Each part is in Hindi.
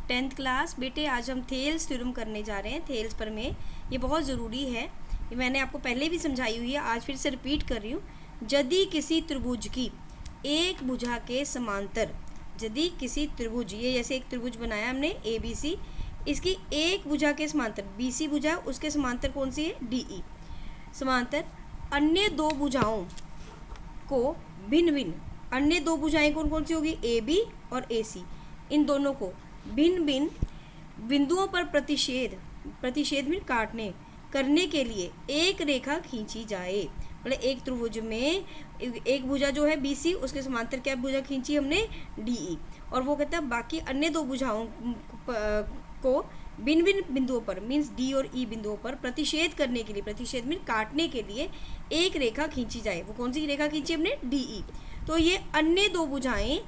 10th क्लास बेटे, आज हम थेल्स थ्योरम करने जा रहे हैं। थेल्स प्रमेय ये बहुत ज़रूरी है, ये मैंने आपको पहले भी समझाई हुई है, आज फिर से रिपीट कर रही हूँ। यदि किसी त्रिभुज की एक भुजा के समांतर, यदि किसी त्रिभुज, ये जैसे एक त्रिभुज बनाया हमने ABC, इसकी एक भुजा के समांतर BC भुजा, उसके समांतर कौन सी है DE समांतर, अन्य दो भुजाओं को भिन्न भिन्न, अन्य दो भुजाएं कौन कौन सी होगी AB और AC, इन दोनों को भिन्न भिन्न बिंदुओं पर प्रतिषेध में काटने करने के लिए एक रेखा खींची जाए। मतलब एक त्रिभुज में एक भुजा जो है BC, उसके समांतर क्या भुजा खींची हमने DE, और वो कहता है बाकी अन्य दो भुजाओं को भिन्न भिन्न बिंदुओं पर मीन्स D और E बिंदुओं पर प्रतिषेध करने के लिए, प्रतिषेध में काटने के लिए एक रेखा खींची जाए। वो कौन सी रेखा खींची हमने DE। तो ये अन्य दो भुजाएं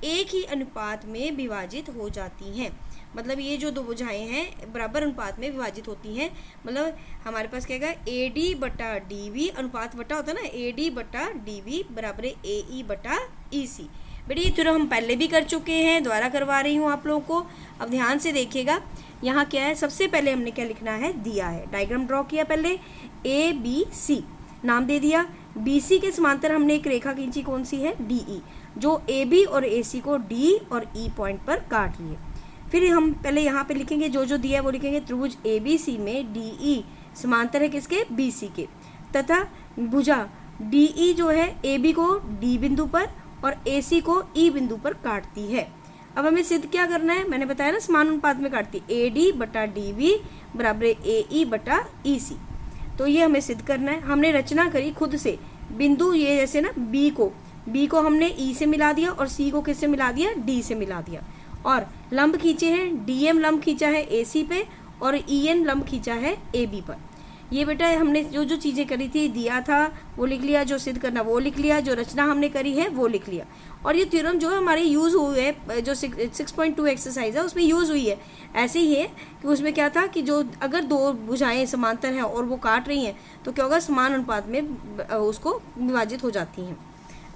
एक ही अनुपात में विभाजित हो जाती हैं। मतलब ये जो दो भुजाएं हैं बराबर अनुपात में विभाजित होती हैं। मतलब हमारे पास क्या है AD बटा DB, अनुपात बटा होता है ना, AD बटा DB बराबर AE बटा EC। बेटे ये थ्योरम हम पहले भी कर चुके हैं, दोबारा करवा रही हूँ आप लोगों को। अब ध्यान से देखिएगा, यहाँ क्या है, सबसे पहले हमने क्या लिखना है, दिया है, डायग्राम ड्रॉ किया, पहले ABC नाम दे दिया। BC के समांतर हमने एक रेखा खींची, कौन सी है DE, जो AB और AC को D और E पॉइंट पर काट रही है। फिर हम पहले यहाँ पे लिखेंगे, जो जो दिया है वो लिखेंगे। त्रिभुज ABC में DE समांतर है किसके, BC के, तथा भुजा DE जो है AB को D बिंदु पर और AC को E बिंदु पर काटती है। अब हमें सिद्ध क्या करना है, मैंने बताया ना समान अनुपात में काटती, AD बटा DB बराबर AE बटा EC। तो ये हमें सिद्ध करना है। हमने रचना करी खुद से, बिंदु ये जैसे ना B को हमने E से मिला दिया और C को किससे मिला दिया, D से मिला दिया, और लंब खींचे हैं, DM लंब खींचा है AC पे और EN लंब खींचा है AB पर। ये बेटा हमने जो जो चीज़ें करी थी, दिया था वो लिख लिया, जो सिद्ध करना वो लिख लिया, जो रचना हमने करी है वो लिख लिया। और ये थ्योरम जो है हमारे यूज़ हुए है, जो 6.2 एक्सरसाइज है उसमें यूज़ हुई है। ऐसे ही है कि उसमें क्या था कि जो अगर दो भुजाएं समांतर हैं और वो काट रही हैं तो क्या होगा, समान अनुपात में उसको विभाजित हो जाती हैं।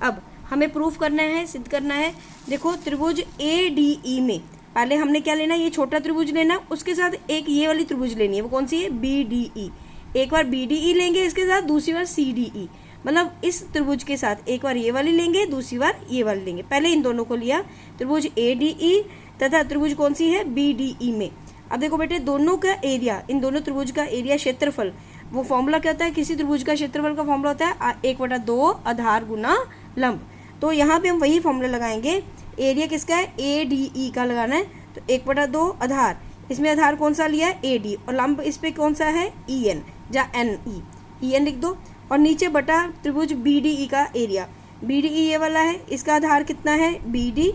अब हमें प्रूफ करना है, सिद्ध करना है। देखो त्रिभुज ADE में पहले हमने क्या लेना है, ये छोटा त्रिभुज लेना, उसके साथ एक ये वाली त्रिभुज लेनी है, वो कौन सी है BDE। एक बार BDE लेंगे, इसके साथ दूसरी बार CDE, मतलब इस त्रिभुज के साथ एक बार ये वाली लेंगे, दूसरी बार ये वाली लेंगे। पहले इन दोनों को लिया, त्रिभुज ADE तथा त्रिभुज कौन सी है BDE में। अब देखो बेटे दोनों का एरिया, इन दोनों त्रिभुज का एरिया, क्षेत्रफल, वो फॉर्मूला क्या होता है, किसी त्रिभुज का क्षेत्रफल का फॉर्मूला होता है 1/2 आधार गुना लंब। तो यहाँ पे हम वही फॉर्मूला लगाएंगे। एरिया किसका है, ADE का लगाना है, तो 1/2 आधार, इसमें आधार कौन सा लिया है AD, और लंब इस पे कौन सा है EN या NE, EN लिख दो, और नीचे बटा त्रिभुज BDE का एरिया, BDE ये वाला है, इसका आधार कितना है BD,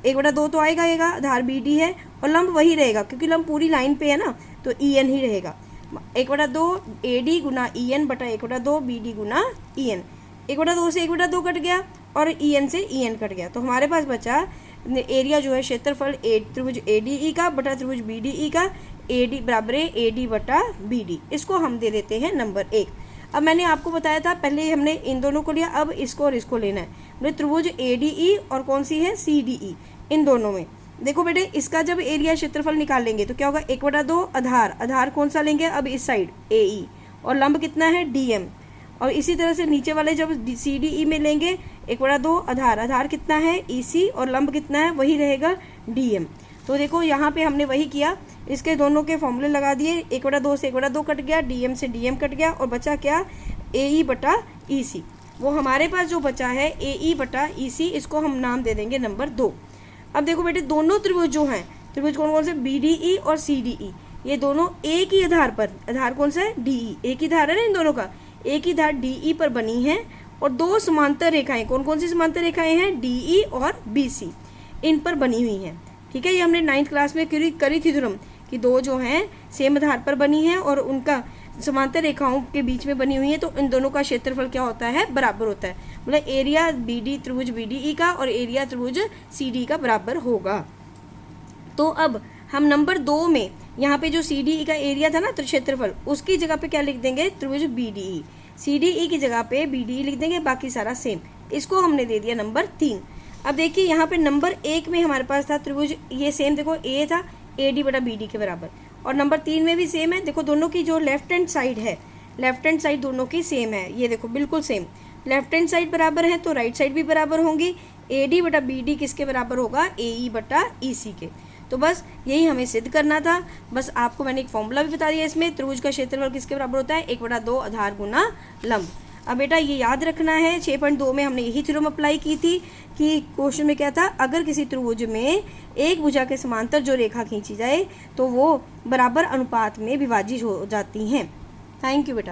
1/2 तो आएगा, आधार BD है, और लंब वही रहेगा क्योंकि लंब पूरी लाइन पे है ना, तो EN ही रहेगा। 1/2 AD गुना EN बटा 1/2 BD गुना EN। 1/2 से 1/2 कट गया और EN से EN कट गया, तो हमारे पास बचा एरिया जो है क्षेत्रफल त्रिभुज ADE का बटा त्रिभुज BDE का, AD बराबर AD बटा BD। इसको हम दे देते हैं नंबर 1। अब मैंने आपको बताया था पहले हमने इन दोनों को लिया, अब इसको और इसको लेना है। मतलब त्रिभुज ADE और कौन सी है CDE, इन दोनों में देखो बेटे, इसका जब एरिया क्षेत्रफल निकालेंगे तो क्या होगा, 1/2 आधार कौन सा लेंगे, अब इस साइड AE, और लंब कितना है DM, और इसी तरह से नीचे वाले जब CDE में लेंगे 1/2 आधार कितना है EC, और लंब कितना है वही रहेगा DM। तो देखो यहाँ पे हमने वही किया, इसके दोनों के फॉर्मूले लगा दिए, 1/2 से 1/2 कट गया, DM से DM कट गया, और बचा क्या AE बटा EC। वो हमारे पास जो बचा है AE बटा EC, इसको हम नाम दे देंगे नंबर 2। अब देखो बेटे दोनों त्रिभुज जो हैं, त्रिभुज कौन कौन से BDE और CDE, ये दोनों एक ही आधार पर, आधार कौन सा है DE, एक ही आधार है ना इन दोनों का, एक ही धार DE पर बनी है, और दो समांतर रेखाएं, कौन कौन सी समांतर रेखाएं हैं DE और BC, इन पर बनी हुई हैं। ठीक है, ये हमने 9th क्लास में करी थी थ्योरम कि दो जो हैं सेम आधार पर बनी है और उनका समांतर रेखाओं के बीच में बनी हुई है, तो इन दोनों का क्षेत्रफल क्या होता है, बराबर होता है। मतलब एरिया त्रिभुज BDE का और एरिया त्रिभुज CD का बराबर होगा। तो अब हम नंबर 2 में यहाँ पे जो CDE का एरिया था ना, तो क्षेत्रफल, उसकी जगह पे क्या लिख देंगे, त्रिभुज BDE, CDE की जगह पे BDE लिख देंगे, बाकी सारा सेम। इसको हमने दे दिया नंबर 3। अब देखिए यहाँ पे नंबर 1 में हमारे पास था त्रिभुज, ये सेम देखो A था, AD बटा BD के बराबर। और नंबर 3 में भी सेम है, देखो दोनों की जो लेफ्ट हैंड साइड है, लेफ्ट हैंड साइड दोनों की सेम है, ये देखो बिल्कुल सेम, लेफ्ट हैंड साइड बराबर है तो राइट साइड भी बराबर होंगी। AD बटा BD किसके बराबर होगा, AE बटा EC के। तो बस यही हमें सिद्ध करना था। बस आपको मैंने एक फॉर्मूला भी बता दिया इसमें, त्रिभुज का क्षेत्रफल किसके बराबर होता है, 1/2 आधार गुना लंब। अब बेटा ये याद रखना है, 6.2 में हमने यही थ्योरम अप्लाई की थी कि क्वेश्चन में क्या था, अगर किसी त्रिभुज में एक भुजा के समांतर जो रेखा खींची जाए तो वो बराबर अनुपात में विभाजित हो जाती हैं। थैंक यू बेटा।